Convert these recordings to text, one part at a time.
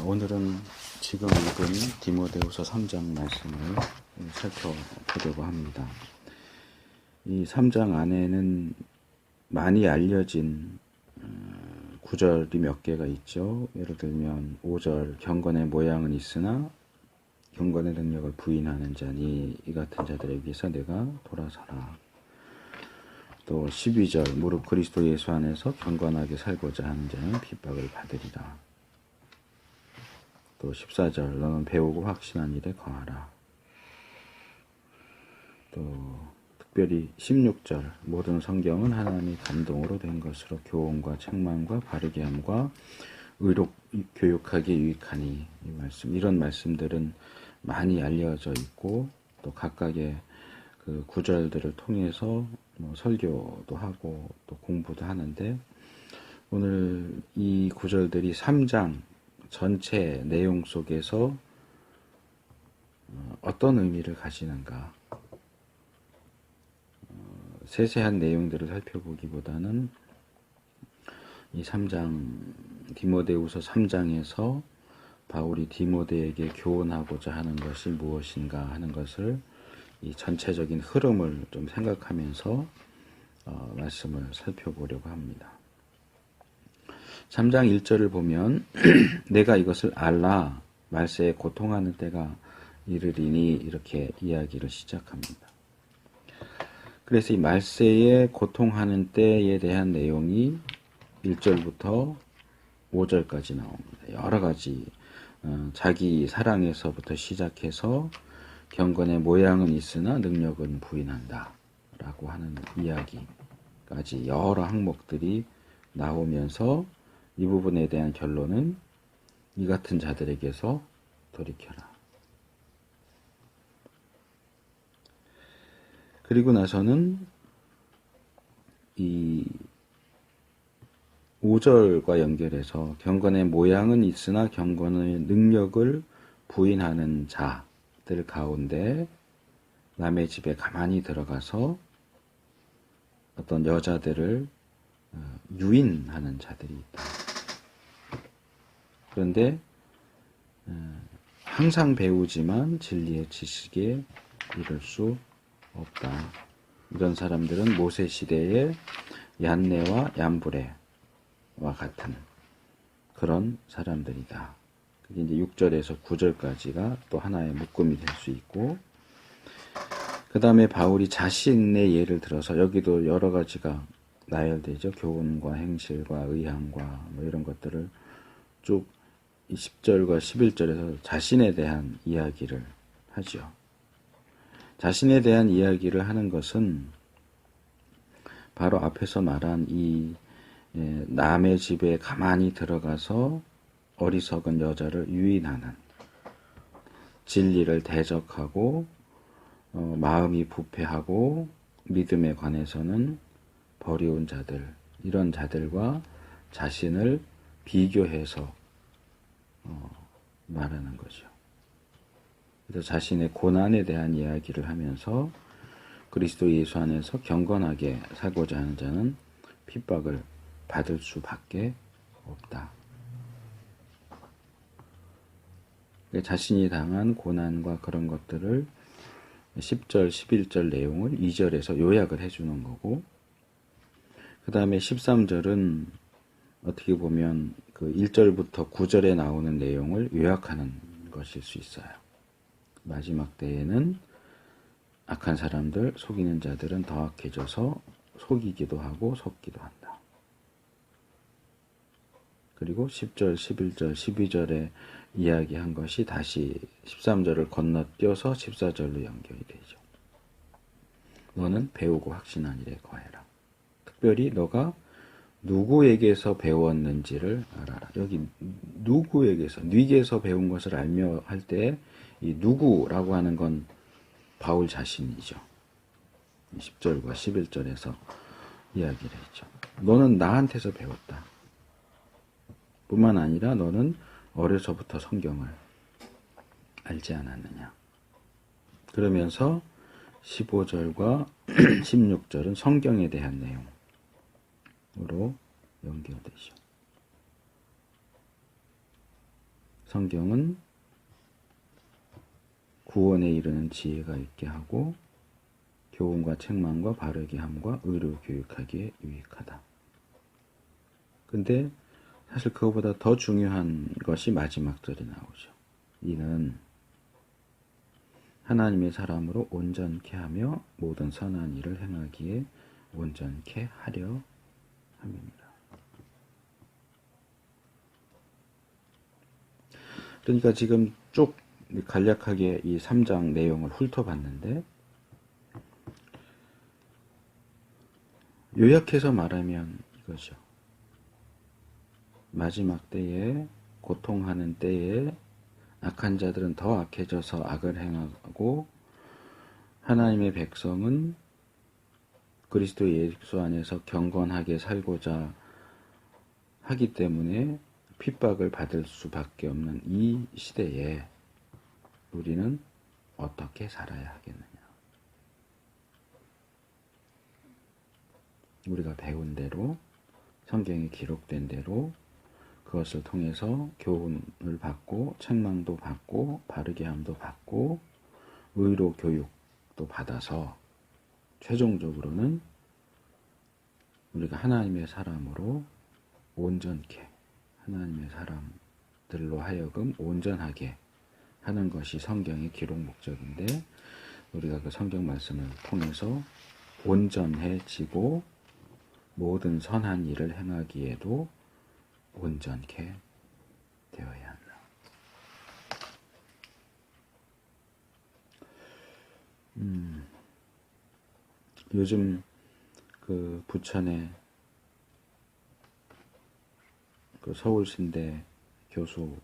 오늘은 지금 읽은 디모데후서 3장 말씀을 살펴보려고 합니다. 이 3장 안에는 많이 알려진 구절이 몇 개가 있죠. 예를 들면 5절 경건의 모양은 있으나 경건의 능력을 부인하는 자니 이 같은 자들에게서 내가 돌아서라. 또 12절 무릇 그리스도 예수 안에서 경건하게 살고자 하는 자는 핍박을 받으리라. 또 14절 너는 배우고 확신한 일에 거하라. 또 특별히 16절 모든 성경은 하나님의 감동으로 된 것으로 교훈과 책망과 바르게 함과 의로 교육하기에 유익하니 이 말씀, 이런 말씀들은 많이 알려져 있고 또 각각의 그 구절들을 통해서 설교도 하고 또 공부도 하는데, 오늘 이 구절들이 3장 전체 내용 속에서 어떤 의미를 가지는가, 세세한 내용들을 살펴보기보다는 이 3장 디모데후서 3장에서 바울이 디모데에게 교훈하고자 하는 것이 무엇인가 하는 것을 이 전체적인 흐름을 좀 생각하면서 말씀을 살펴보려고 합니다. 3장 1절을 보면 내가 이것을 알라 말세에 고통하는 때가 이르리니 이렇게 이야기를 시작합니다. 그래서 이 말세에 고통하는 때에 대한 내용이 1절부터 5절까지 나옵니다. 여러 가지 자기 사랑에서부터 시작해서 경건의 모양은 있으나 능력은 부인한다 라고 하는 이야기까지 여러 항목들이 나오면서 이 부분에 대한 결론은 이 같은 자들에게서 돌이켜라. 그리고 나서는 이 5절과 연결해서 경건의 모양은 있으나 경건의 능력을 부인하는 자들 가운데 남의 집에 가만히 들어가서 어떤 여자들을 유인하는 자들이 있다. 그런데 항상 배우지만 진리의 지식에 이를 수 없다. 이런 사람들은 모세 시대의 얀네와 얀브레와 같은 그런 사람들이다. 그게 이제 6절에서 9절까지가 또 하나의 묶음이 될 수 있고, 그 다음에 바울이 자신의 예를 들어서 여기도 여러 가지가 나열되죠. 교훈과 행실과 의향과 이런 것들을 쭉 10절과 11절에서 자신에 대한 이야기를 하죠. 자신에 대한 이야기를 하는 것은 바로 앞에서 말한 이 남의 집에 가만히 들어가서 어리석은 여자를 유인하는, 진리를 대적하고 마음이 부패하고 믿음에 관해서는 버리운 자들, 이런 자들과 자신을 비교해서 말하는 거죠. 그래서 자신의 고난에 대한 이야기를 하면서 그리스도 예수 안에서 경건하게 살고자 하는 자는 핍박을 받을 수밖에 없다. 자신이 당한 고난과 그런 것들을 10절, 11절 내용을 2절에서 요약을 해주는 거고, 그 다음에 13절은 어떻게 보면 그 1절부터 9절에 나오는 내용을 요약하는 것일 수 있어요. 마지막 때에는 악한 사람들, 속이는 자들은 더 악해져서 속이기도 하고 속기도 한다. 그리고 10절, 11절, 12절에 이야기한 것이 다시 13절을 건너뛰어서 14절로 연결이 되죠. 너는 배우고 확신한 일에 거해라. 특별히 너가 누구에게서 배웠는지를 알아라. 여기 누구에게서, 네게서 배운 것을 알며 할 때 이 누구라고 하는 건 바울 자신이죠. 10절과 11절에서 이야기를 했죠. 너는 나한테서 배웠다. 뿐만 아니라 너는 어려서부터 성경을 알지 않았느냐. 그러면서 15절과 16절은 성경에 대한 내용으로 연결되죠. 성경은 구원에 이르는 지혜가 있게 하고 교훈과 책망과 바르게 함과 의로 교육하기에 유익하다. 근데 사실 그거보다 더 중요한 것이 마지막 절에 나오죠. 이는 하나님의 사람으로 온전케 하며 모든 선한 일을 행하기에 온전케 하려 함이니라. 그러니까 지금 쭉 간략하게 이 3장 내용을 훑어봤는데, 요약해서 말하면 이거죠. 마지막 때에, 고통하는 때에 악한 자들은 더 악해져서 악을 행하고, 하나님의 백성은 그리스도 예수 안에서 경건하게 살고자 하기 때문에 핍박을 받을 수밖에 없는 이 시대에 우리는 어떻게 살아야 하겠느냐. 우리가 배운 대로, 성경에 기록된 대로 그것을 통해서 교훈을 받고 책망도 받고 바르게 함도 받고 의로 교육도 받아서 최종적으로는 우리가 하나님의 사람으로 온전케, 하나님의 사람들로 하여금 온전하게 하는 것이 성경의 기록 목적인데, 우리가 그 성경 말씀을 통해서 온전해지고 모든 선한 일을 행하기에도 온전케 되어야 한다. 요즘 그 부천에 그 서울신대 교수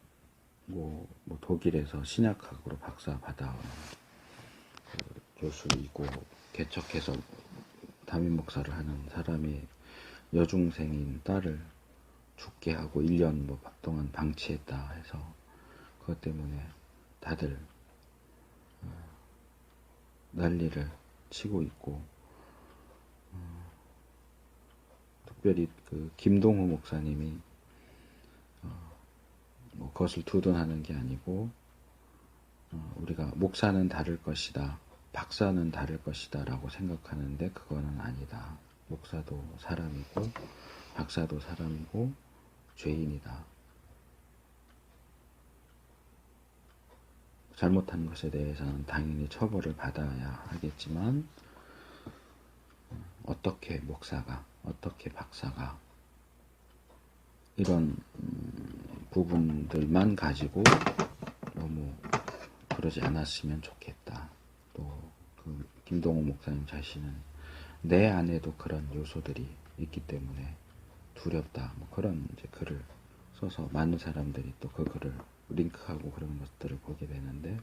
뭐 독일에서 신약학으로 박사 받아온 그 교수이고 개척해서 담임 목사를 하는 사람이 여중생인 딸을 죽게 하고 1년 동안 방치했다 해서 그것 때문에 다들 난리를 치고 있고, 특별히 그 김동호 목사님이 그것을 두둔하는 게 아니고 우리가 목사는 다를 것이다, 박사는 다를 것이다 라고 생각하는데 그거는 아니다. 목사도 사람이고 박사도 사람이고 죄인이다. 잘못한 것에 대해서는 당연히 처벌을 받아야 하겠지만, 어떻게 목사가, 어떻게 박사가 이런 부분들만 가지고 너무 그러지 않았으면 좋겠다. 또 그 김동호 목사님 자신은 내 안에도 그런 요소들이 있기 때문에 두렵다. 그런 이제 글을 써서 많은 사람들이 또 그 글을 링크하고 그런 것들을 보게 되는데,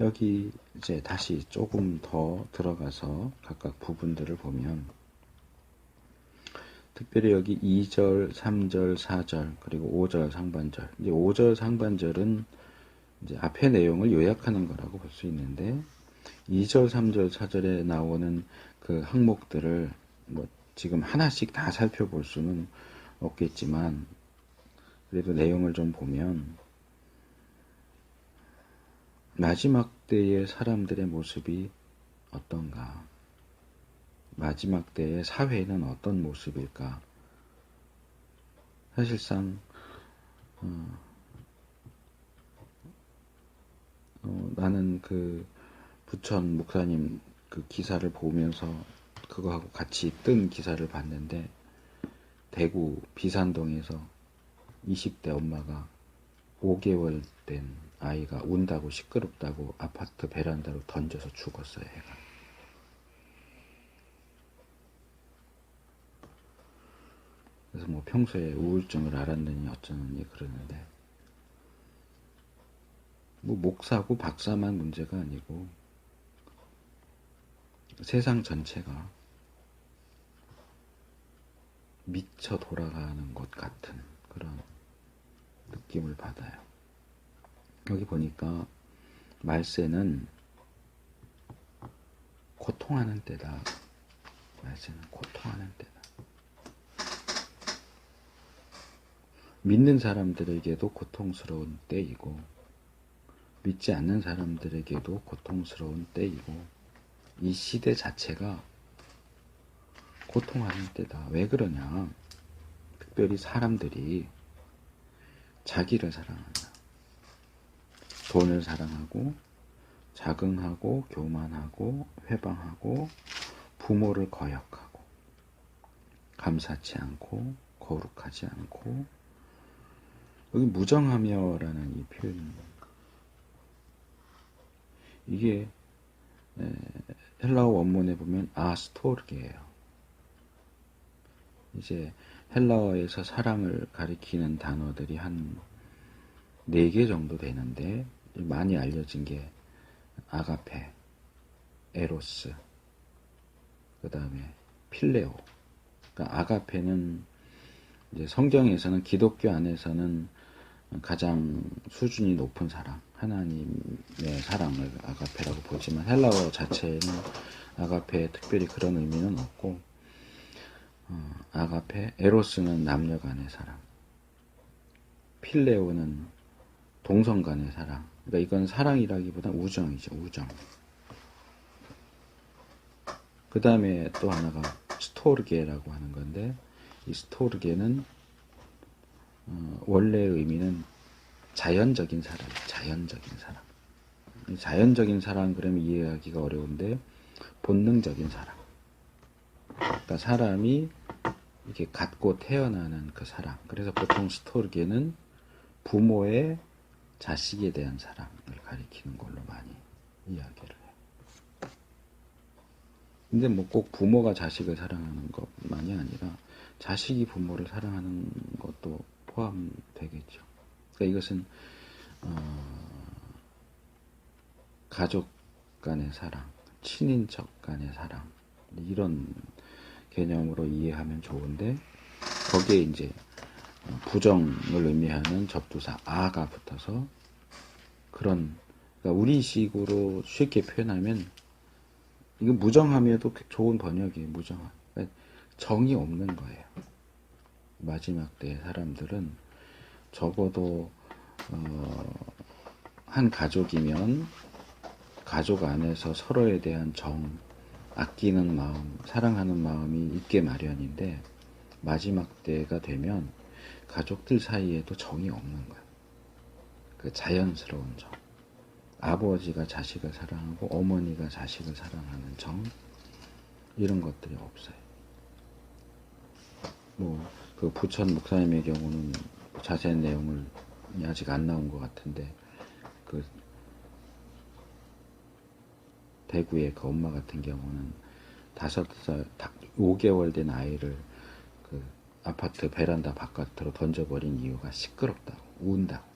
여기 이제 다시 조금 더 들어가서 각각 부분들을 보면, 특별히 여기 2절, 3절, 4절, 그리고 5절 상반절. 이제 5절 상반절은 이제 앞의 내용을 요약하는 거라고 볼 수 있는데, 2절, 3절, 4절에 나오는 그 항목들을 지금 하나씩 다 살펴볼 수는 없겠지만, 그래도 내용을 좀 보면, 마지막 때의 사람들의 모습이 어떤가? 마지막 때의 사회는 어떤 모습일까? 사실상 나는 그 부천 목사님 그 기사를 보면서 그거하고 같이 뜬 기사를 봤는데, 대구 비산동에서 20대 엄마가 5개월 된 아이가 운다고 시끄럽다고 아파트 베란다로 던져서 죽었어요, 애가. 그래서 평소에 우울증을 앓았느니 어쩌느니 그러는데, 목사고 박사만 문제가 아니고 세상 전체가 미쳐 돌아가는 것 같은 그런 느낌을 받아요. 여기 보니까 말세는 고통하는 때다. 말세는 고통하는 때다. 믿는 사람들에게도 고통스러운 때이고 믿지 않는 사람들에게도 고통스러운 때이고 이 시대 자체가 고통하는 때다. 왜 그러냐? 특별히 사람들이 자기를 사랑한다. 돈을 사랑하고 자긍하고 교만하고 회방하고 부모를 거역하고 감사치 않고 거룩하지 않고 여기 무정하며라는 이 표현입니다. 이게 헬라어 원문에 보면 아스토르게예요. 이제 헬라어에서 사랑을 가리키는 단어들이 한 4개 정도 되는데 많이 알려진 게 아가페, 에로스, 그 다음에 필레오. 그러니까 아가페는 이제 성경에서는 기독교 안에서는 가장 수준이 높은 사랑, 하나님의 사랑을 아가페라고 보지만 헬라어 자체에는 아가페에 특별히 그런 의미는 없고 아가페, 에로스는 남녀 간의 사랑, 필레오는 동성 간의 사랑. 그러니까 이건 사랑이라기보다 우정이죠, 우정. 그 다음에 또 하나가 스토르게라고 하는 건데 이 스토르게는 원래의 의미는 자연적인 사랑, 자연적인 사랑. 자연적인 사랑 그러면 이해하기가 어려운데 본능적인 사랑. 그러니까 사람이 이렇게 갖고 태어나는 그 사랑. 그래서 보통 스토르게는 부모의 자식에 대한 사랑을 가리키는 걸로 많이 이야기를 해요. 근데 뭐 꼭 부모가 자식을 사랑하는 것만이 아니라 자식이 부모를 사랑하는 것도 포함되겠죠. 그러니까 이것은 가족 간의 사랑, 친인척 간의 사랑 이런 개념으로 이해하면 좋은데 거기에 이제 부정을 의미하는 접두사 아가 붙어서 그런 그러니까 우리식으로 쉽게 표현하면 이건 무정함에도 좋은 번역이에요. 무정함. 그러니까 정이 없는 거예요. 마지막 때 사람들은 적어도 한 가족이면 가족 안에서 서로에 대한 정, 아끼는 마음, 사랑하는 마음이 있게 마련인데 마지막 때가 되면 가족들 사이에도 정이 없는 거예요. 그 자연스러운 정. 아버지가 자식을 사랑하고 어머니가 자식을 사랑하는 정 이런 것들이 없어요. 뭐 그 부천 목사님의 경우는 자세한 내용을 아직 안 나온 것 같은데 그 대구의 그 엄마 같은 경우는 5살 5개월 된 아이를 그 아파트 베란다 바깥으로 던져버린 이유가 시끄럽다고 운다고.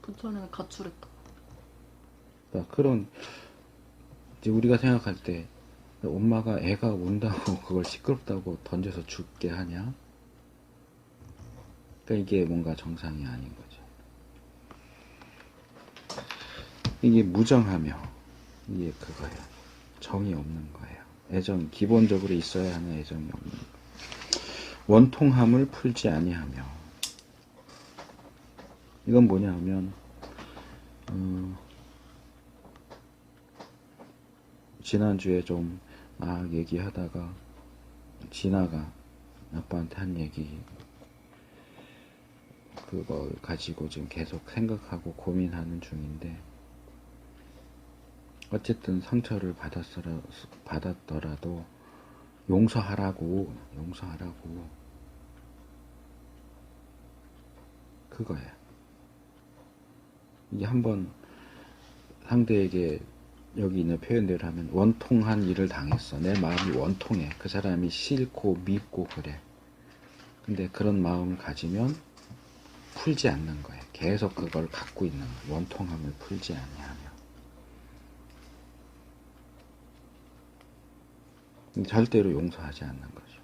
부천에 가출했다. 그러니까 그런 이제 우리가 생각할 때 엄마가 애가 운다고 그걸 시끄럽다고 던져서 죽게 하냐? 그러니까 이게 뭔가 정상이 아닌 거죠. 이게 무정하며 이게 그거예요. 정이 없는 거예요. 애정 기본적으로 있어야 하는 애정이 없는 거예요. 원통함을 풀지 아니하며 이건 뭐냐 하면 지난주에 좀 막 얘기하다가 진아가 아빠한테 한 얘기 그걸 가지고 지금 계속 생각하고 고민하는 중인데 어쨌든 상처를 받았더라도 용서하라고 그거야. 이게 한번 상대에게 여기 있는 표현대로 하면 원통한 일을 당했어. 내 마음이 원통해. 그 사람이 싫고 밉고 그래. 근데 그런 마음을 가지면 풀지 않는 거예요. 계속 그걸 갖고 있는 거예요. 원통함을 풀지 아니하며. 근데 절대로 용서하지 않는 거죠.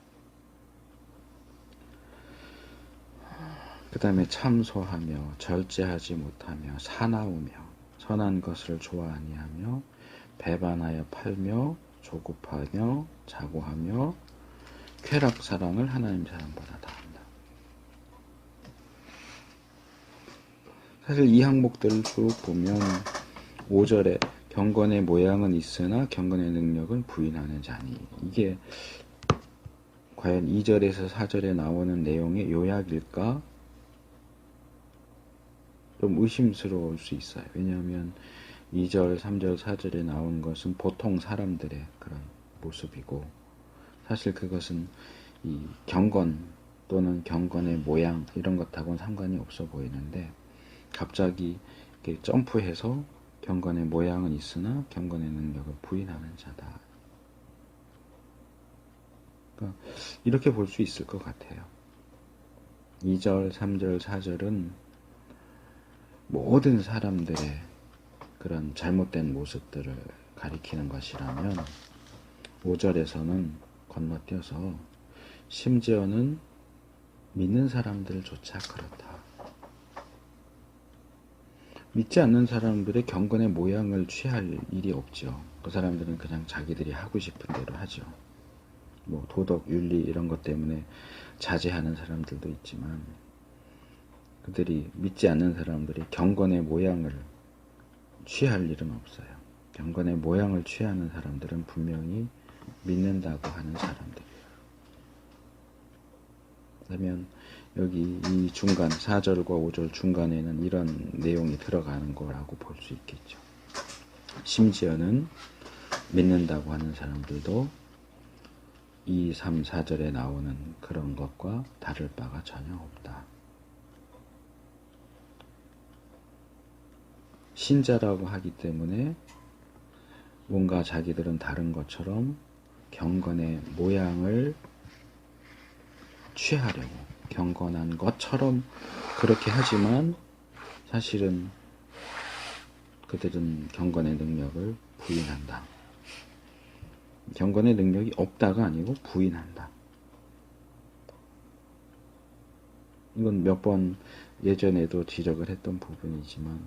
그 다음에 참소하며 절제하지 못하며 사나우며 선한 것을 좋아 아니하며 배반하여 팔며 조급하며 자고하며 쾌락 사랑을 하나님 사랑보다 다한다. 사실 이 항목들을 쭉 보면 5절에 경건의 모양은 있으나 경건의 능력은 부인하는 자니, 이게 과연 2절에서 4절에 나오는 내용의 요약일까? 좀 의심스러울 수 있어요. 왜냐하면 2절, 3절, 4절에 나온 것은 보통 사람들의 그런 모습이고, 사실 그것은 이 경건 또는 경건의 모양 이런 것하고는 상관이 없어 보이는데, 갑자기 이렇게 점프해서 경건의 모양은 있으나 경건의 능력을 부인하는 자다. 그러니까 이렇게 볼 수 있을 것 같아요. 2절, 3절, 4절은 모든 사람들의 그런 잘못된 모습들을 가리키는 것이라면, 5절에서는 건너뛰어서 심지어는 믿는 사람들조차 그렇다. 믿지 않는 사람들의 경건의 모양을 취할 일이 없죠. 그 사람들은 그냥 자기들이 하고 싶은 대로 하죠. 뭐 도덕, 윤리 이런 것 때문에 자제하는 사람들도 있지만, 그들이 믿지 않는 사람들이 경건의 모양을 취할 일은 없어요. 경건의 모양을 취하는 사람들은 분명히 믿는다고 하는 사람들이에요. 그러면 여기 이 중간 4절과 5절 중간에는 이런 내용이 들어가는 거라고 볼 수 있겠죠. 심지어는 믿는다고 하는 사람들도 2, 3, 4절에 나오는 그런 것과 다를 바가 전혀 없다. 신자라고 하기 때문에 뭔가 자기들은 다른 것처럼 경건의 모양을 취하려고, 경건한 것처럼 그렇게 하지만 사실은 그들은 경건의 능력을 부인한다. 경건의 능력이 없다가 아니고 부인한다. 이건 몇 번 예전에도 지적을 했던 부분이지만,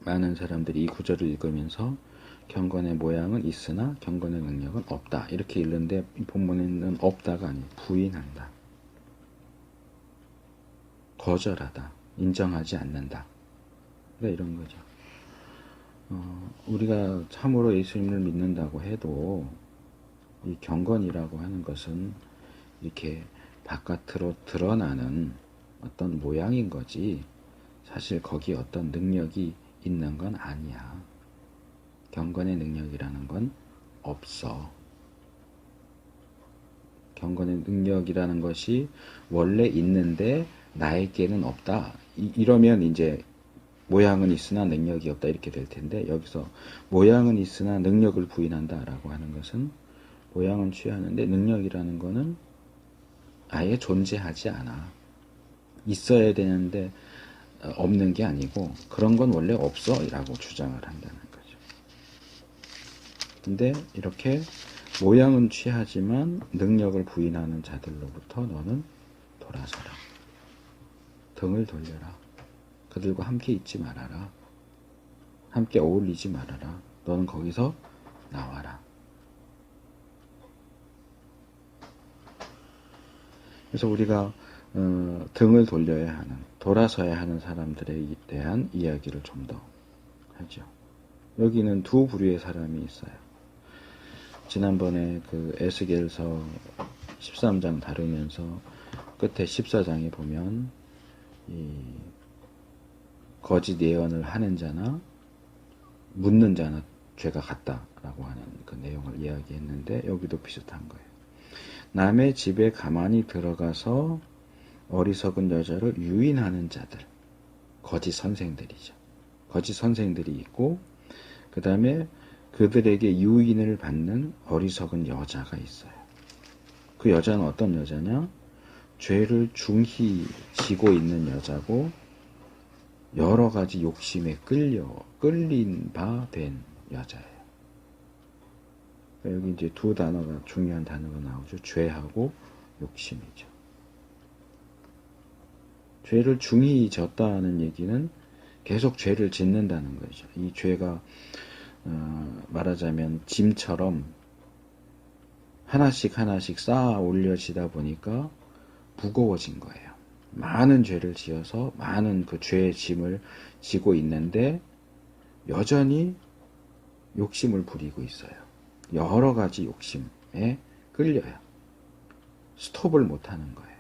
많은 사람들이 이 구절을 읽으면서 경건의 모양은 있으나 경건의 능력은 없다 이렇게 읽는데, 이 본문에는 없다가 아니고 부인한다, 거절하다, 인정하지 않는다, 그러니까 이런 거죠. 우리가 참으로 예수님을 믿는다고 해도 이 경건이라고 하는 것은 이렇게 바깥으로 드러나는 어떤 모양인 거지, 사실 거기에 어떤 능력이 있는 건 아니야. 경건의 능력이라는 건 없어. 경건의 능력이라는 것이 원래 있는데 나에게는 없다. 이러면 이제 모양은 있으나 능력이 없다 이렇게 될 텐데, 여기서 모양은 있으나 능력을 부인한다라고 하는 것은 모양은 취하는데 능력이라는 거는 아예 존재하지 않아. 있어야 되는데 없는 게 아니고, 그런 건 원래 없어 라고 주장을 한다는 거죠. 근데 이렇게 모양은 취하지만 능력을 부인하는 자들로부터 너는 돌아서라. 등을 돌려라. 그들과 함께 있지 말아라. 함께 어울리지 말아라. 너는 거기서 나와라. 그래서 우리가 등을 돌려야 하는, 돌아서야 하는 사람들에 대한 이야기를 좀 더 하죠. 여기는 두 부류의 사람이 있어요. 지난번에 그 에스겔서 13장 다루면서 끝에 14장에 보면 이 거짓 예언을 하는 자나 묻는 자나 죄가 같다라고 하는 그 내용을 이야기했는데, 여기도 비슷한 거예요. 남의 집에 가만히 들어가서 어리석은 여자를 유인하는 자들, 거짓 선생들이죠. 거짓 선생들이 있고, 그 다음에 그들에게 유인을 받는 어리석은 여자가 있어요. 그 여자는 어떤 여자냐? 죄를 중히 지고 있는 여자고, 여러 가지 욕심에 끌린 바 된 여자예요. 여기 이제 두 단어가, 중요한 단어가 나오죠. 죄하고 욕심이죠. 죄를 중히 졌다는 얘기는 계속 죄를 짓는다는 거죠. 이 죄가 말하자면 짐처럼 하나씩 하나씩 쌓아 올려지다 보니까 무거워진 거예요. 많은 죄를 지어서 많은 그 죄의 짐을 지고 있는데 여전히 욕심을 부리고 있어요. 여러 가지 욕심에 끌려요. 스톱을 못하는 거예요.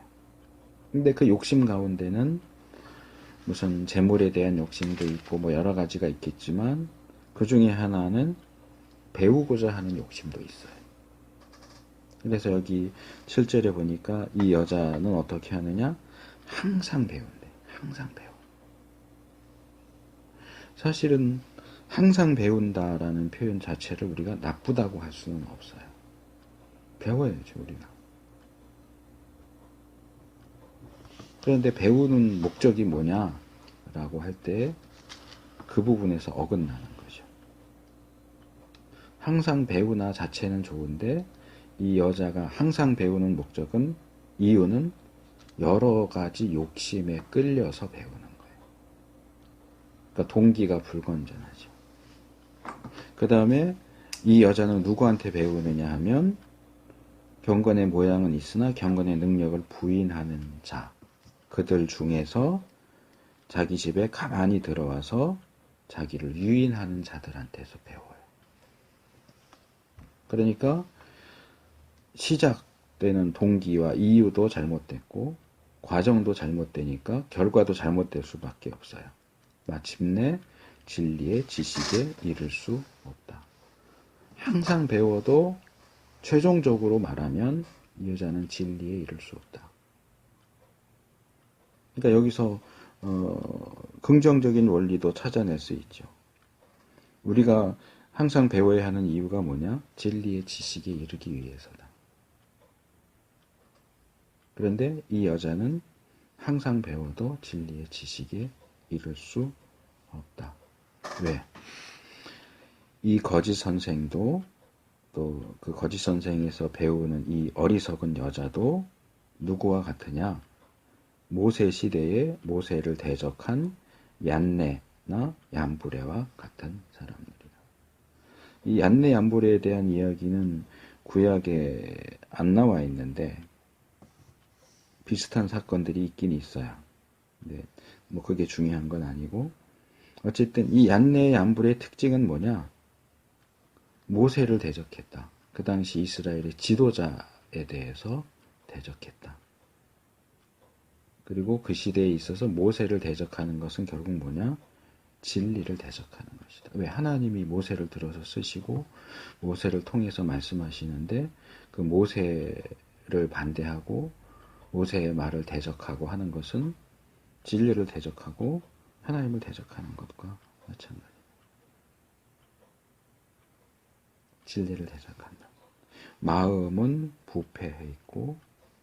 근데 그 욕심 가운데는 무슨 재물에 대한 욕심도 있고 뭐 여러 가지가 있겠지만 그 중에 하나는 배우고자 하는 욕심도 있어요. 그래서 여기 7절에 보니까 이 여자는 어떻게 하느냐? 항상 배운대. 항상 배워. 사실은 항상 배운다라는 표현 자체를 우리가 나쁘다고 할 수는 없어요. 배워야죠, 우리가. 그런데 배우는 목적이 뭐냐라고 할 때 그 부분에서 어긋나는 거죠. 항상 배우나 자체는 좋은데 이 여자가 항상 배우는 목적은, 이유는 여러 가지 욕심에 끌려서 배우는 거예요. 그러니까 동기가 불건전하죠. 그 다음에 이 여자는 누구한테 배우느냐 하면 경건의 모양은 있으나 경건의 능력을 부인하는 자, 그들 중에서 자기 집에 가만히 들어와서 자기를 유인하는 자들한테서 배워요. 그러니까 시작되는 동기와 이유도 잘못됐고 과정도 잘못되니까 결과도 잘못될 수밖에 없어요. 마침내 진리의 지식에 이를 수 없다. 항상 배워도 최종적으로 말하면 이 여자는 진리에 이를 수 없다. 그러니까 여기서 긍정적인 원리도 찾아낼 수 있죠. 우리가 항상 배워야 하는 이유가 뭐냐? 진리의 지식에 이르기 위해서다. 그런데 이 여자는 항상 배워도 진리의 지식에 이를 수 없다. 왜? 이 거짓 선생도 또 그 거짓 선생에서 배우는 이 어리석은 여자도 누구와 같으냐? 모세 시대에 모세를 대적한 얀네나 얀브레와 같은 사람들이다. 이 얀네 얀브레에 대한 이야기는 구약에 안 나와 있는데 비슷한 사건들이 있긴 있어요. 근데 뭐 그게 중요한 건 아니고 어쨌든 이 얀네 얀브레의 특징은 뭐냐? 모세를 대적했다. 그 당시 이스라엘의 지도자에 대해서 대적했다. 그리고 그 시대에 있어서 모세를 대적하는 것은 결국 뭐냐? 진리를 대적하는 것이다. 왜? 하나님이 모세를 들어서 쓰시고 모세를 통해서 말씀하시는데 그 모세를 반대하고 모세의 말을 대적하고 하는 것은 진리를 대적하고 하나님을 대적하는 것과 마찬가지다. 진리를 대적한다. 마음은 부패해 있고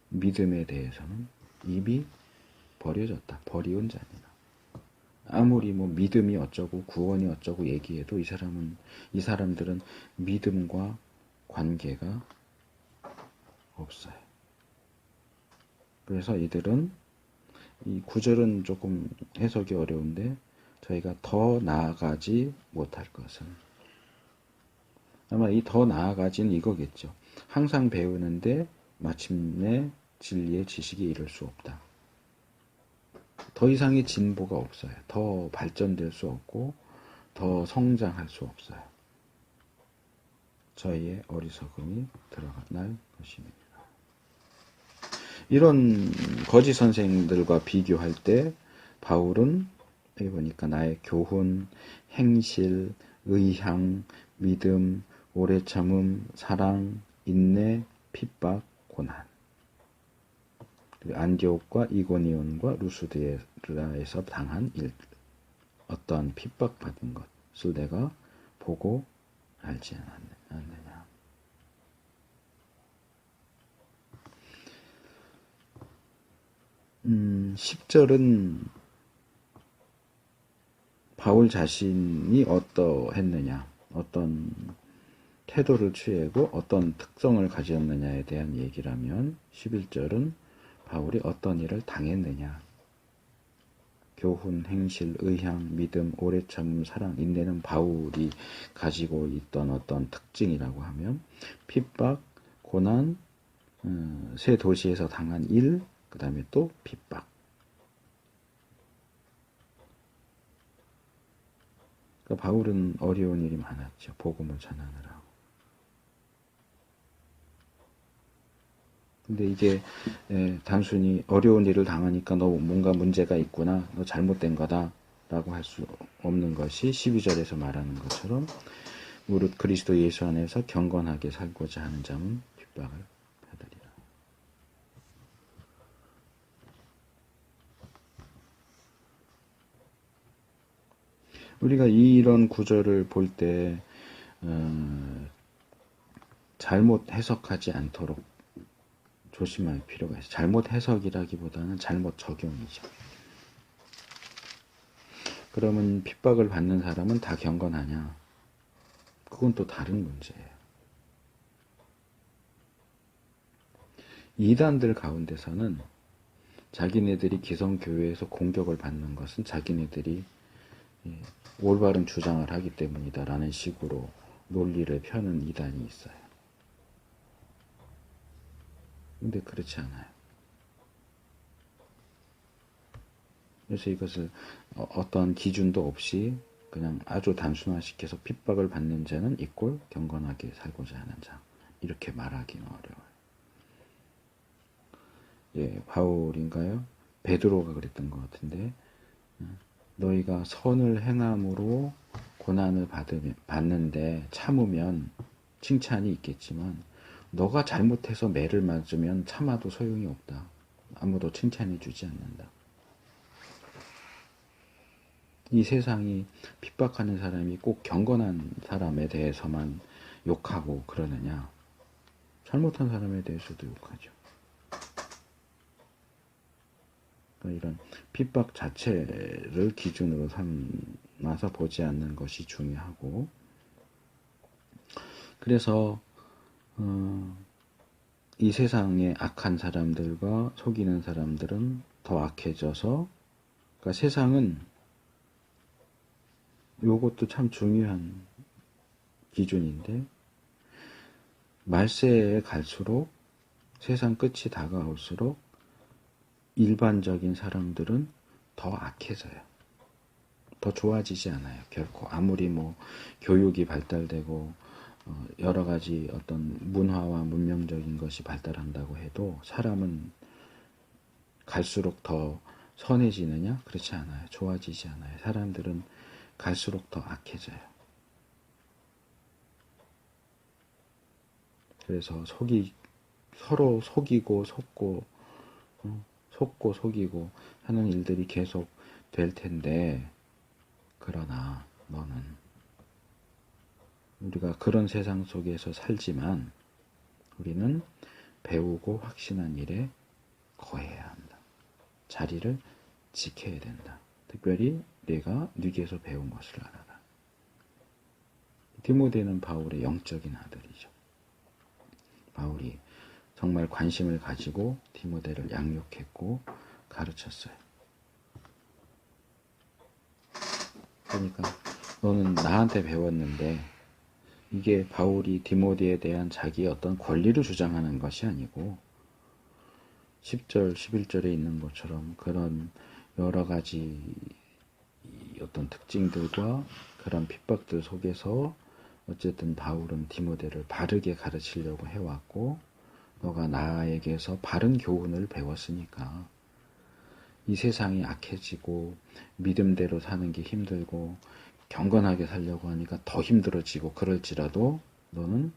믿음에 대해서는 이미 버려졌다. 버리운 자니라. 아무리 뭐 믿음이 어쩌고 구원이 어쩌고 얘기해도 이 사람들은 믿음과 관계가 없어요. 그래서 이들은 이 구절은 조금 해석이 어려운데 저희가 더 나아가지 못할 것은 아마 이 더 나아가지는 이거겠죠. 항상 배우는데 마침내 진리의 지식에 이를 수 없다. 더 이상의 진보가 없어요. 더 발전될 수 없고 더 성장할 수 없어요. 저희의 어리석음이 드러날 것입니다. 이런 거짓 선생들과 비교할 때 바울은 여기 보니까 나의 교훈, 행실, 의향, 믿음, 오래 참음, 사랑, 인내, 핍박, 고난. 안디옥과 이고니온과 루스드라에서 당한 일, 어떠한 핍박받은 것을 내가 보고 알지 않느냐. 음, 10절은 바울 자신이 어떠했느냐, 어떤 태도를 취하고 어떤 특성을 가졌느냐에 대한 얘기라면 11절은 바울이 어떤 일을 당했느냐, 교훈, 행실, 의향, 믿음, 오래 참음, 사랑, 인내는 바울이 가지고 있던 어떤 특징이라고 하면 핍박, 고난, 세 도시에서 당한 일, 그 다음에 또 핍박, 그러니까 바울은 어려운 일이 많았죠. 복음을 전하느라고. 근데 이게 단순히 어려운 일을 당하니까 너 뭔가 문제가 있구나, 너 잘못된 거다 라고 할 수 없는 것이 12절에서 말하는 것처럼 무릇 그리스도 예수 안에서 경건하게 살고자 하는 자는 핍박을 받으리라. 우리가 이런 구절을 볼 때 잘못 해석하지 않도록 조심할 필요가 있어요. 잘못 해석이라기보다는 잘못 적용이죠. 그러면 핍박을 받는 사람은 다 경건하냐? 그건 또 다른 문제예요. 이단들 가운데서는 자기네들이 기성교회에서 공격을 받는 것은 자기네들이 올바른 주장을 하기 때문이다라는 식으로 논리를 펴는 이단이 있어요. 근데 그렇지 않아요. 그래서 이것을 어떤 기준도 없이 그냥 아주 단순화시켜서 핍박을 받는 자는 이꼴 경건하게 살고자 하는 자, 이렇게 말하기는 어려워요. 예, 바울인가요? 베드로가 그랬던 것 같은데, 너희가 선을 행함으로 고난을 받는데 참으면 칭찬이 있겠지만 너가 잘못해서 매를 맞으면 참아도 소용이 없다. 아무도 칭찬해 주지 않는다. 이 세상이 핍박하는 사람이 꼭 경건한 사람에 대해서만 욕하고 그러느냐? 잘못한 사람에 대해서도 욕하죠. 그러니까 이런 핍박 자체를 기준으로 삼아서 보지 않는 것이 중요하고, 그래서 이 세상의 악한 사람들과 속이는 사람들은 더 악해져서, 그러니까 세상은 요것도 참 중요한 기준인데, 말세에 갈수록 세상 끝이 다가올수록 일반적인 사람들은 더 악해져요. 더 좋아지지 않아요. 결코. 아무리 뭐 교육이 발달되고 여러 가지 어떤 문화와 문명적인 것이 발달한다고 해도 사람은 갈수록 더 선해지느냐? 그렇지 않아요. 좋아지지 않아요. 사람들은 갈수록 더 악해져요. 그래서 서로 속이고 속고 속이고 하는 일들이 계속 될 텐데, 그러나 너는, 우리가 그런 세상 속에서 살지만 우리는 배우고 확신한 일에 거해야 한다. 자리를 지켜야 된다. 특별히 내가 네게서 배운 것을 알아라. 디모데는 바울의 영적인 아들이죠. 바울이 정말 관심을 가지고 디모데를 양육했고 가르쳤어요. 그러니까 너는 나한테 배웠는데, 이게 바울이 디모데에 대한 자기의 어떤 권리를 주장하는 것이 아니고 10절, 11절에 있는 것처럼 그런 여러 가지 어떤 특징들과 그런 핍박들 속에서 어쨌든 바울은 디모데를 바르게 가르치려고 해왔고, 너가 나에게서 바른 교훈을 배웠으니까 이 세상이 악해지고 믿음대로 사는 게 힘들고 경건하게 살려고 하니까 더 힘들어지고 그럴지라도 너는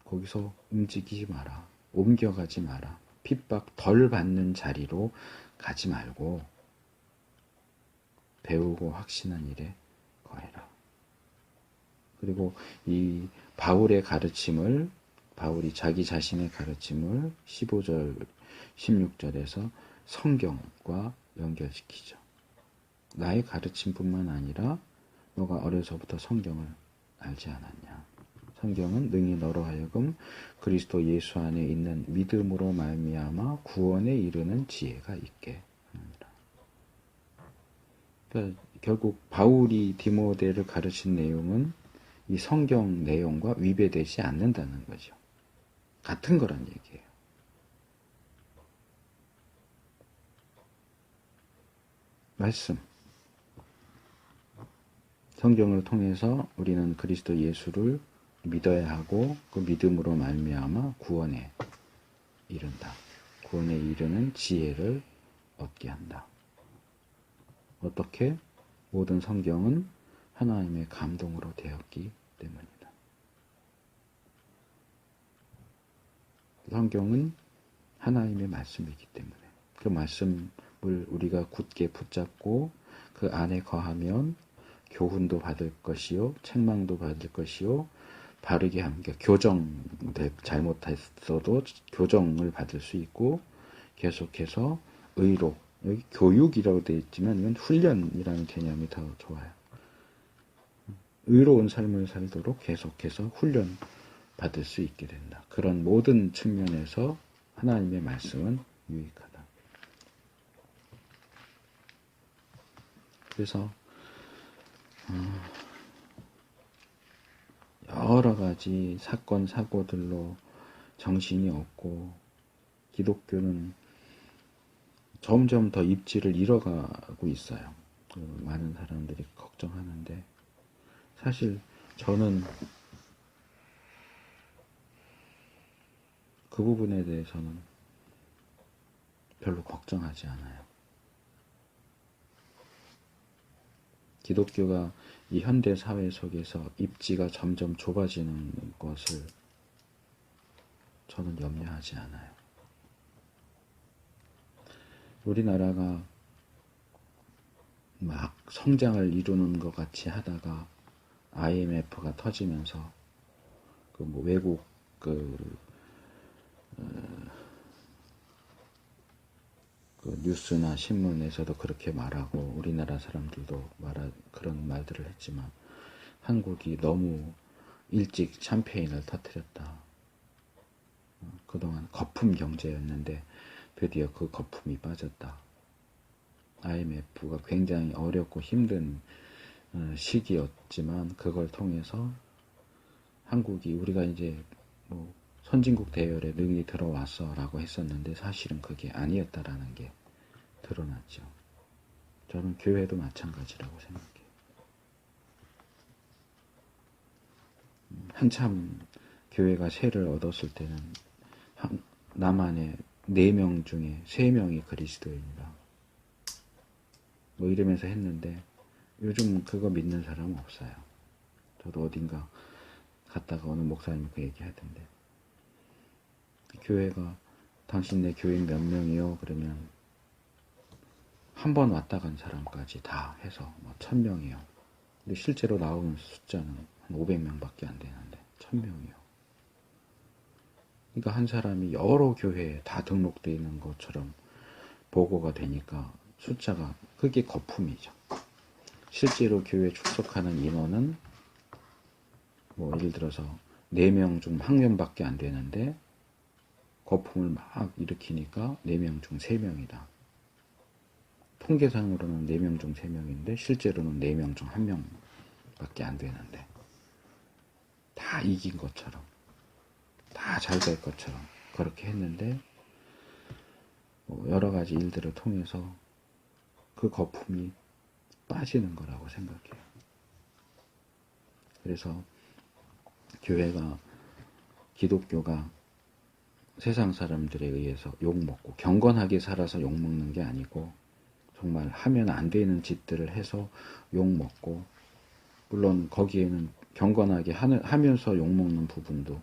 거기서 움직이지 마라. 옮겨가지 마라. 핍박 덜 받는 자리로 가지 말고 배우고 확신한 일에 거해라. 그리고 이 바울의 가르침을, 바울이 자기 자신의 가르침을 15절, 16절에서 성경과 연결시키죠. 나의 가르침뿐만 아니라 너가 어려서부터 성경을 알지 않았냐. 성경은 능히 너로 하여금 그리스도 예수 안에 있는 믿음으로 말미암아 구원에 이르는 지혜가 있게 하느니라. 그러니까 결국 바울이 디모데를 가르친 내용은 이 성경 내용과 위배되지 않는다는 거죠. 같은 거란 얘기예요. 말씀. 성경을 통해서 우리는 그리스도 예수를 믿어야 하고 그 믿음으로 말미암아 구원에 이른다. 구원에 이르는 지혜를 얻게 한다. 어떻게? 모든 성경은 하나님의 감동으로 되었기 때문이다. 성경은 하나님의 말씀이기 때문에 그 말씀을 우리가 굳게 붙잡고 그 안에 거하면 교훈도 받을 것이요 책망도 받을 것이요 바르게 함께 잘못했어도 교정을 받을 수 있고 계속해서 의로 여기 교육이라고 되어 있지만 이건 훈련이라는 개념이 더 좋아요. 의로운 삶을 살도록 계속해서 훈련 받을 수 있게 된다. 그런 모든 측면에서 하나님의 말씀은 유익하다. 그래서 여러 가지 사건 사고들로 정신이 없고 기독교는 점점 더 입지를 잃어가고 있어요. 많은 사람들이 걱정하는데 사실 저는 그 부분에 대해서는 별로 걱정하지 않아요. 기독교가 이 현대 사회 속에서 입지가 점점 좁아지는 것을 저는 염려하지 않아요. 우리나라가 막 성장을 이루는 것 같이 하다가 IMF가 터지면서 외국 뉴스나 신문에서도 그렇게 말하고 우리나라 사람들도 그런 말들을 했지만 한국이 너무 일찍 샴페인을 터뜨렸다. 그동안 거품 경제였는데 드디어 그 거품이 빠졌다. IMF가 굉장히 어렵고 힘든 시기였지만 그걸 통해서 한국이 우리가 이제 선진국 대열에 능히 들어왔어 라고 했었는데 사실은 그게 아니었다라는 게 드러났죠. 저는 교회도 마찬가지라고 생각해요. 한참 교회가 세를 얻었을 때는 남한에 4명 중에 3명이 그리스도인이다. 이러면서 했는데 요즘 그거 믿는 사람은 없어요. 저도 어딘가 갔다가 어느 목사님이 그 얘기 하던데 교회가 당신네 교인 몇 명이요? 그러면 한 번 왔다 간 사람까지 다 해서 1000명이요. 근데 실제로 나오는 숫자는 한 500명밖에 안 되는데 1000명이요. 그러니까 한 사람이 여러 교회에 다 등록되어 있는 것처럼 보고가 되니까 숫자가 그게 거품이죠. 실제로 교회에 출석하는 인원은 예를 들어서 4명 중 1명밖에 안 되는데 거품을 막 일으키니까 4명 중 3명이다. 통계상으로는 4명 중 3명인데 실제로는 4명 중 1명밖에 안 되는데 다 이긴 것처럼 다 잘 될 것처럼 그렇게 했는데 여러 가지 일들을 통해서 그 거품이 빠지는 거라고 생각해요. 그래서 기독교가 세상 사람들에 의해서 욕먹고 경건하게 살아서 욕먹는 게 아니고 정말 하면 안 되는 짓들을 해서 욕먹고 물론 거기에는 경건하게 하면서 욕먹는 부분도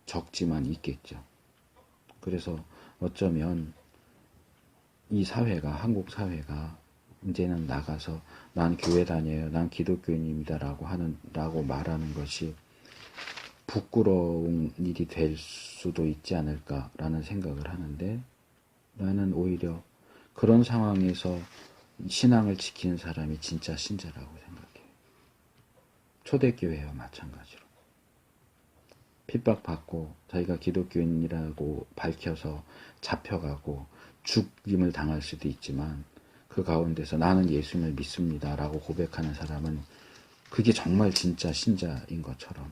적지만 있겠죠. 그래서 어쩌면 이 사회가 한국 사회가 이제는 나가서 난 교회 다녀요. 난 기독교인입니다. 라고 말하는 것이 부끄러운 일이 될 수도 있지 않을까라는 생각을 하는데 나는 오히려 그런 상황에서 신앙을 지키는 사람이 진짜 신자라고 생각해요. 초대교회와 마찬가지로. 핍박받고 자기가 기독교인이라고 밝혀서 잡혀가고 죽임을 당할 수도 있지만 그 가운데서 나는 예수님을 믿습니다 라고 고백하는 사람은 그게 정말 진짜 신자인 것처럼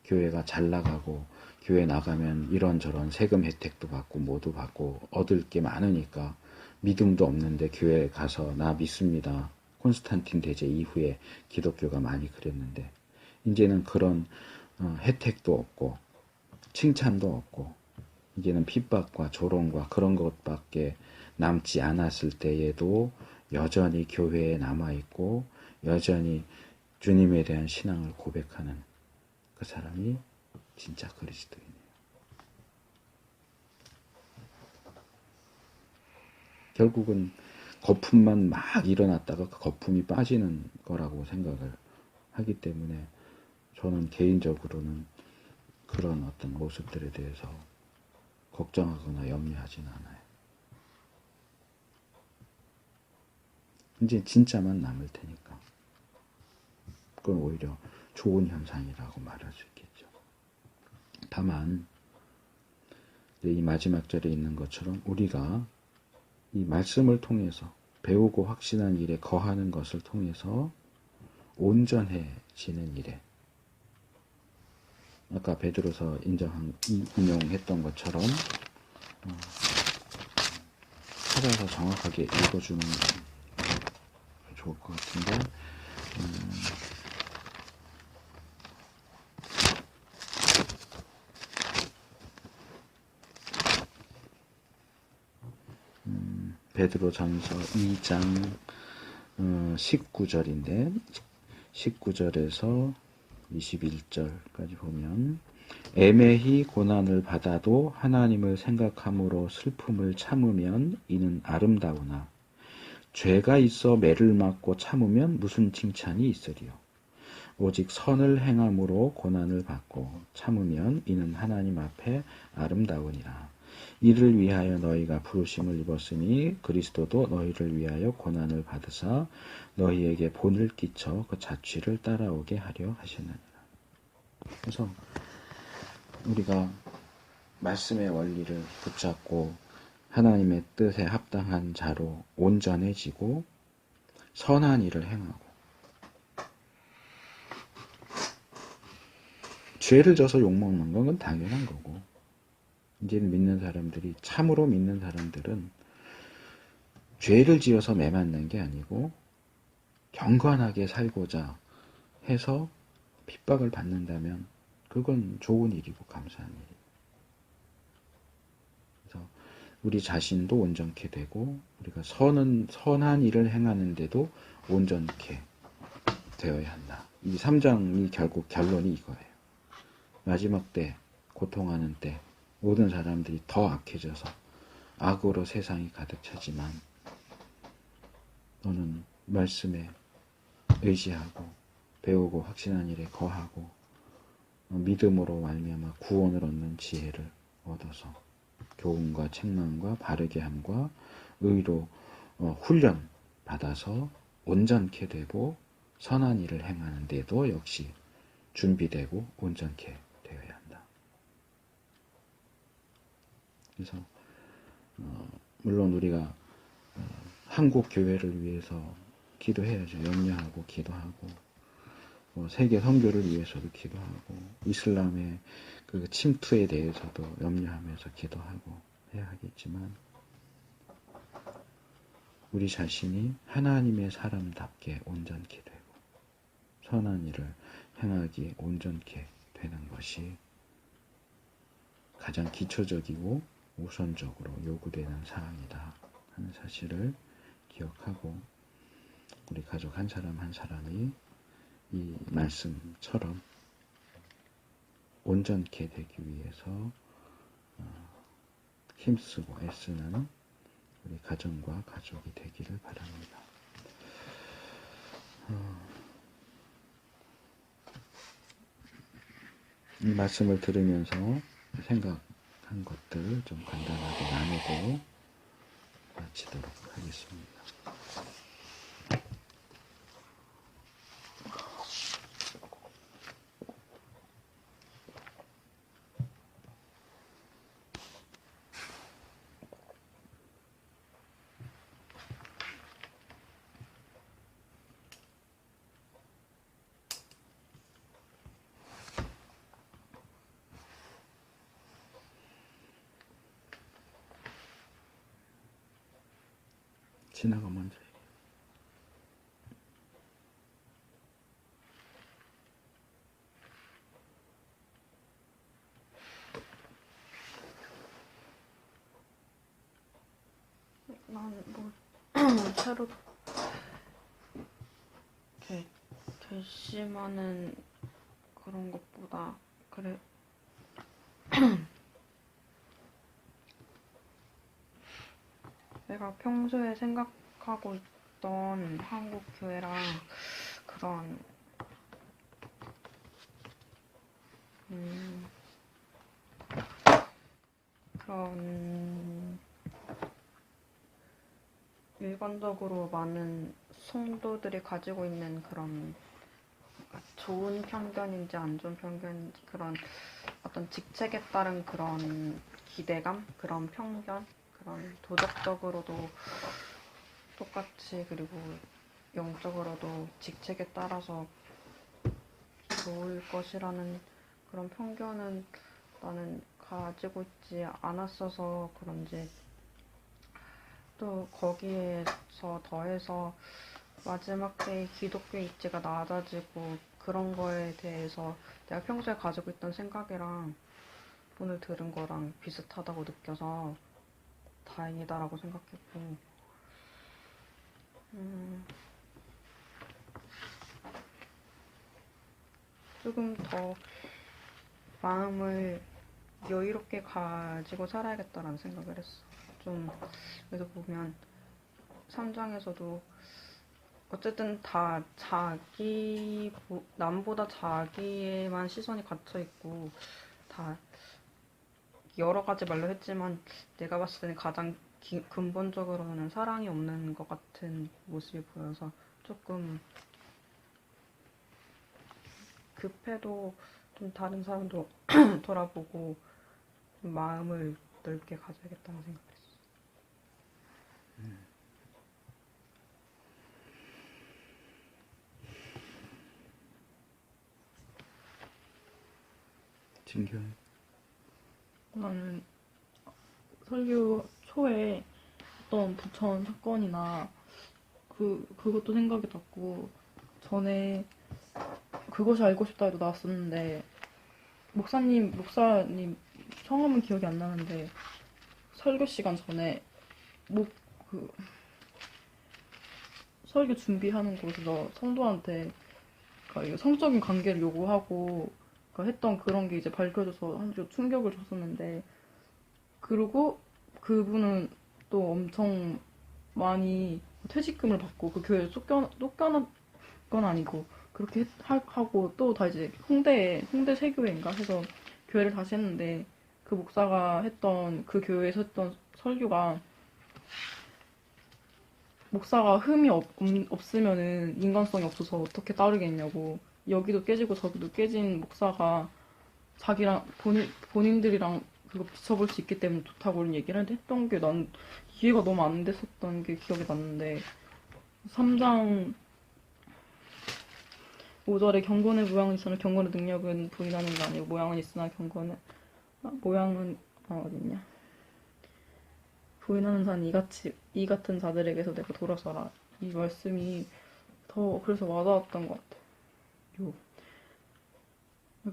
교회가 잘 나가고 교회 나가면 이런저런 세금 혜택도 받고 뭐도 받고 얻을 게 많으니까 믿음도 없는데 교회 가서 나 믿습니다 콘스탄틴 대제 이후에 기독교가 많이 그랬는데, 이제는 그런 혜택도 없고 칭찬도 없고, 이제는 핍박과 조롱과 그런 것밖에 남지 않았을 때에도 여전히 교회에 남아있고 여전히 주님에 대한 신앙을 고백하는 그 사람이 진짜 그리스도인이에요. 결국은 거품만 막 일어났다가 그 거품이 빠지는 거라고 생각을 하기 때문에, 저는 개인적으로는 그런 어떤 모습들에 대해서 걱정하거나 염려하진 않아요. 이제 진짜만 남을 테니까 그건 오히려 좋은 현상이라고 말할 수 있겠죠. 다만 이 마지막 절에 있는 것처럼 우리가 이 말씀을 통해서 배우고 확신한 일에 거하는 것을 통해서 온전해지는 일에, 아까 베드로서 인용했던 것처럼 찾아서 정확하게 읽어주는 게 좋을 것 같은데, 베드로전서 2장 19절인데 19절에서 21절까지 보면, 애매히 고난을 받아도 하나님을 생각함으로 슬픔을 참으면 이는 아름다우나 죄가 있어 매를 맞고 참으면 무슨 칭찬이 있으리요. 오직 선을 행함으로 고난을 받고 참으면 이는 하나님 앞에 아름다우니라. 이를 위하여 너희가 부르심을 입었으니 그리스도도 너희를 위하여 고난을 받으사 너희에게 본을 끼쳐 그 자취를 따라오게 하려 하시느니라. 그래서 우리가 말씀의 원리를 붙잡고 하나님의 뜻에 합당한 자로 온전해지고 선한 일을 행하고, 죄를 져서 욕먹는 건 당연한 거고, 이제는 믿는 사람들이, 참으로 믿는 사람들은 죄를 지어서 매맞는 게 아니고 경건하게 살고자 해서 핍박을 받는다면 그건 좋은 일이고 감사한 일이에요. 그래서 우리 자신도 온전케 되고 우리가 선한 일을 행하는데도 온전케 되어야 한다. 이 3장이 결국 결론이 이거예요. 마지막 때, 고통하는 때 모든 사람들이 더 악해져서 악으로 세상이 가득 차지만 너는 말씀에 의지하고 배우고 확신한 일에 거하고 믿음으로 말미암아 구원을 얻는 지혜를 얻어서 교훈과 책망과 바르게 함과 의로 훈련 받아서 온전케 되고 선한 일을 행하는 데도 역시 준비되고 온전케 되어야 한다. 그래서 물론 우리가 한국 교회를 위해서 기도해야죠. 염려하고 기도하고, 세계 선교를 위해서도 기도하고, 이슬람의 그 침투에 대해서도 염려하면서 기도하고 해야 하겠지만, 우리 자신이 하나님의 사람답게 온전케 되고 선한 일을 행하기에 온전케 되는 것이 가장 기초적이고 우선적으로 요구되는 사항이다 하는 사실을 기억하고, 우리 가족 한 사람 한 사람이 이 말씀처럼 온전케 되기 위해서 힘쓰고 애쓰는 우리 가정과 가족이 되기를 바랍니다. 이 말씀을 들으면서 생각한 것들 좀 간단하게 나누고 마치도록 하겠습니다. 지나가 먼저. 뭐 새로 이렇게 결심하는 그런 것보다 그래 내가 평소에 생각하고 있던 한국 교회랑 그런 그런 일반적으로 많은 성도들이 가지고 있는 그런 좋은 편견인지 안 좋은 편견인지 그런 어떤 직책에 따른 그런 기대감, 그런 편견, 그런 도덕적으로도 똑같이 그리고 영적으로도 직책에 따라서 좋을 것이라는 그런 편견은 나는 가지고 있지 않았어서 그런지 또 거기에서 더해서 마지막 때의 기독교 입지가 낮아지고 그런 거에 대해서 내가 평소에 가지고 있던 생각이랑 오늘 들은 거랑 비슷하다고 느껴서 다행이다라고 생각했고 조금 더 마음을 여유롭게 가지고 살아야겠다라는 생각을 했어. 좀 그래서 보면 3장에서도 어쨌든 다 남보다 자기에만 시선이 갇혀 있고 다 여러 가지 말로 했지만 내가 봤을 때는 가장 근본적으로는 사랑이 없는 것 같은 모습이 보여서 조금 급해도 좀 다른 사람도 돌아보고 좀 마음을 넓게 가져야겠다는 생각을 했어. 진결. 나는 설교 초에 어떤 부천 사건이나 그것도 생각이 났고 전에 그것이 알고 싶다 해도 나왔었는데 목사님 성함은 기억이 안 나는데 설교 시간 전에 그 설교 준비하는 곳에서 성도한테 그러니까 성적인 관계를 요구하고 그러니까 했던 그런 게 이제 밝혀져서 아주 충격을 줬었는데 그리고 그분은 또 엄청 많이 퇴직금을 받고 그 교회에 쫓겨난 건 아니고 그렇게 하고 또 다 이제 홍대 세교회인가 해서 교회를 다시 했는데 그 목사가 했던 그 교회에서 했던 설교가 목사가 흠이 없으면은 인간성이 없어서 어떻게 따르겠냐고 여기도 깨지고 저기도 깨진 목사가 자기랑 본인들이랑 그거 비춰볼 수 있기 때문에 좋다고 그런 얘기를 했던 게 난 이해가 너무 안 됐었던 게 기억이 났는데 3장 5절에 경건의 모양은 있으나 경건의 능력은 부인하는 게 아니고 모양은 있으나 모양은 어딨냐 부인하는 자는 이 같은 자들에게서 내가 돌아서라 이 말씀이 더 그래서 와닿았던 것 같아요.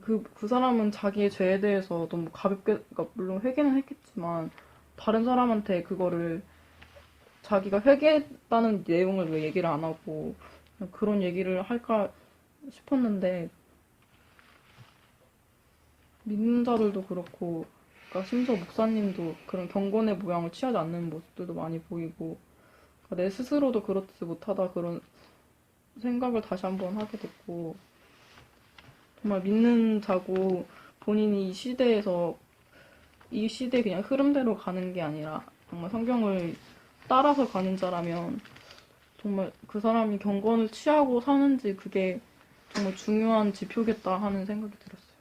그 사람은 자기의 죄에 대해서 너무 가볍게, 그러니까 물론 회개는 했겠지만, 다른 사람한테 그거를 자기가 회개했다는 내용을 왜 얘기를 안 하고, 그런 얘기를 할까 싶었는데, 믿는 자들도 그렇고, 그러니까 심지어 목사님도 그런 경건의 모양을 취하지 않는 모습들도 많이 보이고, 그러니까 내 스스로도 그렇지 못하다 그런 생각을 다시 한번 하게 됐고, 정말 믿는 자고 본인이 이 시대의 그냥 흐름대로 가는 게 아니라 정말 성경을 따라서 가는 자라면 정말 그 사람이 경건을 취하고 사는지 그게 정말 중요한 지표겠다 하는 생각이 들었어요.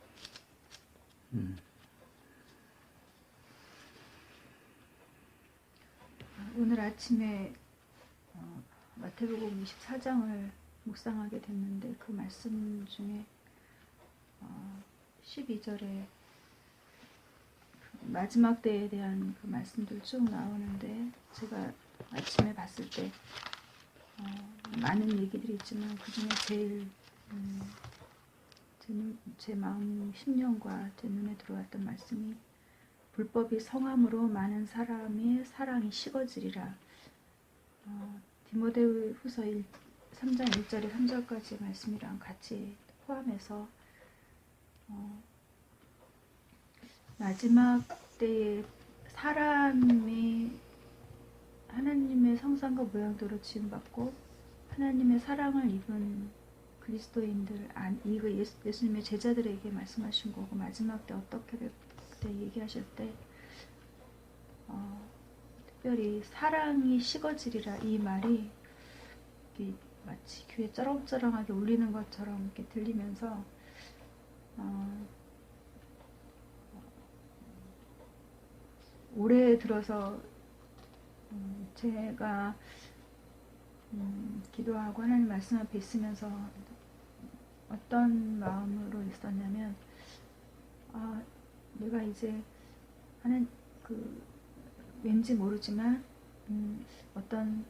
오늘 아침에 마태복음 24장을 묵상하게 됐는데 그 말씀 중에 12절에 마지막 때에 대한 그 말씀들 쭉 나오는데 제가 아침에 봤을 때 많은 얘기들이 있지만 그 중에 제일 제 마음 심령과 제 눈에 들어왔던 말씀이 불법이 성함으로 많은 사람의 사랑이 식어지리라. 디모데후서 3장 1절에 3절까지 말씀이랑 같이 포함해서 마지막 때에 사람이 하나님의 형상과 모양대로 지음받고 하나님의 사랑을 입은 그리스도인들, 이거 예수님의 제자들에게 말씀하신 거고, 마지막 때 어떻게 될 때 얘기하실 때 특별히 사랑이 식어지리라, 이 말이 마치 귀에 쩌렁쩌렁하게 울리는 것처럼 이렇게 들리면서 올해 들어서 제가 기도하고 하나님 말씀 앞에 있으면서 어떤 마음으로 있었냐면, 내가 이제 하는 왠지 모르지만 어떤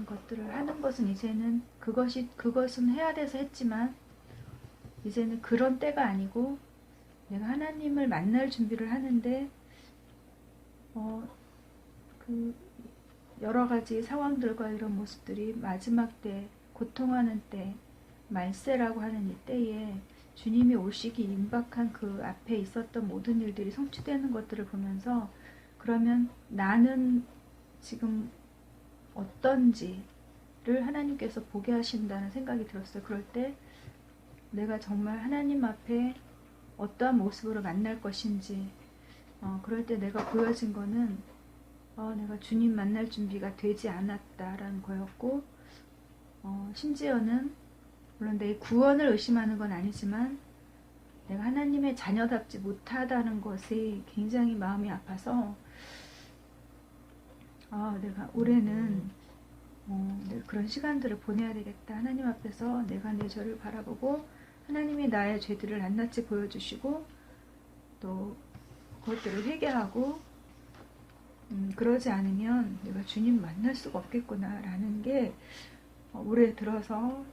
것들을 하는 것은 이제는 그것은 해야 돼서 했지만 이제는 그런 때가 아니고 내가 하나님을 만날 준비를 하는데 여러 가지 상황들과 이런 모습들이 마지막 때, 고통하는 때, 말세라고 하는 이 때에 주님이 오시기 임박한 그 앞에 있었던 모든 일들이 성취되는 것들을 보면서, 그러면 나는 지금 어떤지를 하나님께서 보게 하신다는 생각이 들었어요. 그럴 때 내가 정말 하나님 앞에 어떠한 모습으로 만날 것인지, 그럴 때 내가 보여진 거는 내가 주님 만날 준비가 되지 않았다라는 거였고, 심지어는 물론 내 구원을 의심하는 건 아니지만 내가 하나님의 자녀답지 못하다는 것이 굉장히 마음이 아파서, 내가 올해는 그런 시간들을 보내야 되겠다. 하나님 앞에서 내가 내 죄를 바라보고 하나님이 나의 죄들을 낱낱이 보여주시고 또 그것들을 회개하고, 그러지 않으면 내가 주님 만날 수가 없겠구나 라는 게 올해 들어서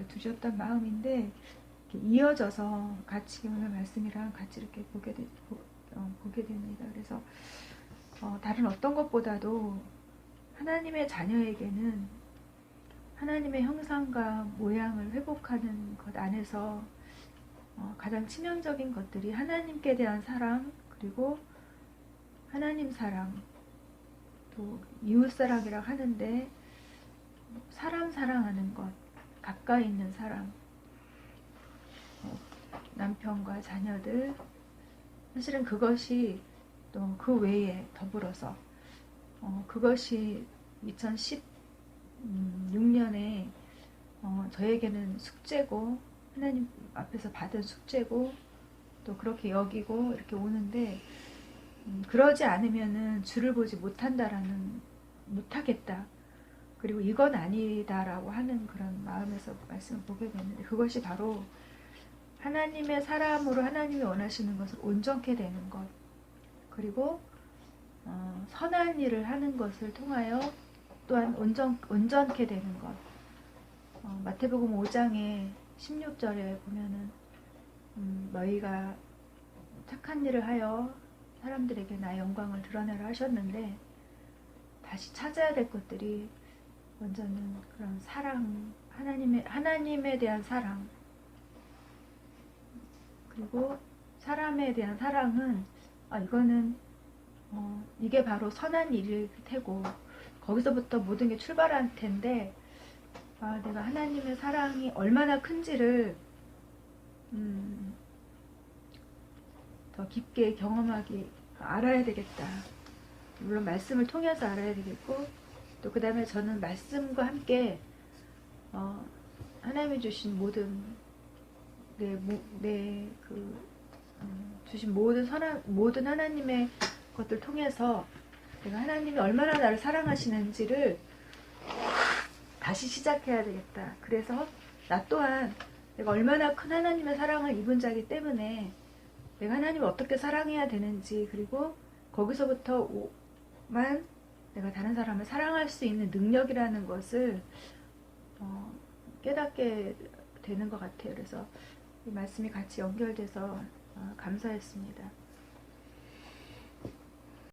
두셨던 마음인데, 이렇게 이어져서 같이 오늘 말씀이랑 같이 이렇게 보게 됩니다. 그래서 다른 어떤 것보다도 하나님의 자녀에게는 하나님의 형상과 모양을 회복하는 것 안에서 가장 치명적인 것들이 하나님께 대한 사랑, 그리고 하나님 사랑, 또 이웃 사랑이라고 하는데 사람 사랑하는 것, 가까이 있는 사람, 남편과 자녀들, 사실은 그것이 또 그 외에 더불어서 그것이 2016년에 저에게는 숙제고, 하나님 앞에서 받은 숙제고, 또 그렇게 여기고 이렇게 오는데, 그러지 않으면은 주를 보지 못하겠다, 그리고 이건 아니다라고 하는 그런 마음에서 말씀을 보게 됐는데, 그것이 바로 하나님의 사람으로 하나님이 원하시는 것을 온전케 되는 것, 그리고 선한 일을 하는 것을 통하여 또한 온전케 되는 것. 마태복음 5장에 16절에 보면은 너희가 착한 일을 하여 사람들에게 나의 영광을 드러내라 하셨는데, 다시 찾아야 될 것들이 먼저는 그런 사랑, 하나님에 대한 사랑, 그리고 사람에 대한 사랑은 이거는 이게 바로 선한 일일 테고, 거기서부터 모든 게 출발할 텐데, 내가 하나님의 사랑이 얼마나 큰지를 더 깊게 경험하기 알아야 되겠다. 물론 말씀을 통해서 알아야 되겠고, 또 그 다음에 저는 말씀과 함께 하나님이 주신 모든 주신 모든 하나님의 것들 통해서 내가 하나님이 얼마나 나를 사랑하시는지를 다시 시작해야 되겠다. 그래서 나 또한 내가 얼마나 큰 하나님의 사랑을 입은 자이기 때문에 내가 하나님을 어떻게 사랑해야 되는지, 그리고 거기서부터만 내가 다른 사람을 사랑할 수 있는 능력이라는 것을 깨닫게 되는 것 같아요. 그래서 이 말씀이 같이 연결돼서 감사했습니다.